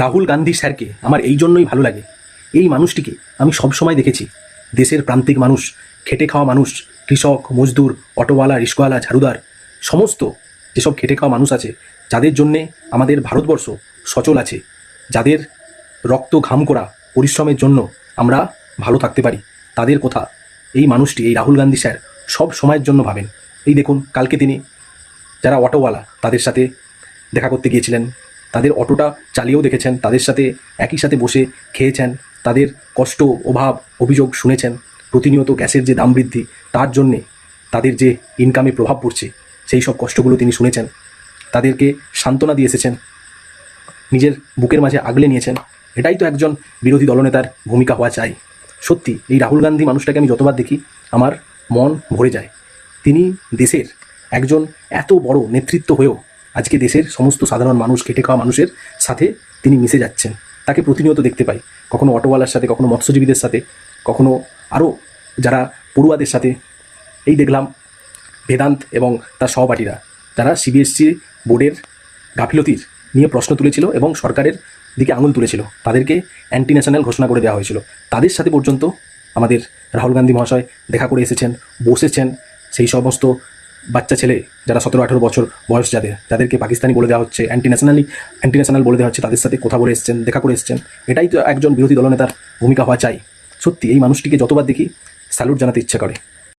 রাহুল গান্ধী স্যারকে আমার এই জন্যই ভালো লাগে। এই মানুষটিকে আমি সবসময় দেখেছি দেশের প্রান্তিক মানুষ, খেটে খাওয়া মানুষ, কৃষক, মজদুর, অটোওয়ালা, রিক্সাওয়ালা, ঝাড়ুদার, সমস্ত যেসব খেটে খাওয়া মানুষ আছে, যাদের জন্যে আমাদের ভারতবর্ষ সচল আছে, যাদের রক্ত ঘাম করা পরিশ্রমের জন্য আমরা ভালো থাকতে পারি, তাদের কথা এই মানুষটি, এই রাহুল গান্ধী স্যার সব সময়ের জন্য ভাবেন। এই দেখুন, কালকে তিনি যারা অটোওয়ালা তাদের সাথে দেখা করতে গিয়েছিলেন, তাদের অটোটা চালিয়েও দেখেছেন, তাদের সাথে একই সাথে বসে খেয়েছেন, তাদের কষ্ট, অভাব, অভিযোগ শুনেছেন। প্রতিনিয়ত গ্যাসের যে দাম বৃদ্ধি, তার জন্যে তাদের যে ইনকামে প্রভাব পড়ছে, সেই সব কষ্টগুলো তিনি শুনেছেন, তাদেরকে সান্ত্বনা দিয়ে এসেছেন, নিজের বুকের মাঝে আগলে নিয়েছেন। এটাই তো একজন বিরোধী দলনেতার ভূমিকা হওয়া চাই। সত্যি এই রাহুল গান্ধী মানুষটাকে আমি যতবার দেখি আমার মন ভরে যায়। তিনি দেশের একজন এত বড় নেতৃত্ব হয়েও আজকে দেশের সমস্ত সাধারণ মানুষ, খেটে খাওয়া মানুষের সাথে তিনি মিশে যাচ্ছেন। তাকে প্রতিনিয়ত দেখতে পাই, কখনো অটোওয়ালার সাথে, কখনো মৎস্যজীবীদের সাথে, কখনো আরও যারা পড়ুয়াদের সাথে। এই দেখলাম বেদান্ত এবং তার সহপাঠীরা, যারা সিবিএসসি বোর্ডের গাফিলতির নিয়ে প্রশ্ন তুলেছিল এবং সরকারের দিকে আঙুল তুলেছিল, তাদেরকে অ্যান্টি ন্যাশনাল ঘোষণা করে দেওয়া হয়েছিল। তাদের সাথে পর্যন্ত আমাদের রাহুল গান্ধী মহাশয় দেখা করে এসেছেন, বসেছেন। সেই সমস্ত বাচ্চা ছেলে যারা 17-18 বছর বয়স, যাদেরকে পাকিস্তানি বলে দেওয়া হচ্ছে, অ্যান্টি ন্যাশনাল বলে দেওয়া হচ্ছে, তাদের সাথে কথা বলে এসেছেন, দেখা করে এসেছেন। এটাই তো একজন বিরোধী দলনেতার ভূমিকা হওয়া চাই। সত্যি এই মানুষটিকে যতবার দেখি স্যালুট জানাতে ইচ্ছে করে।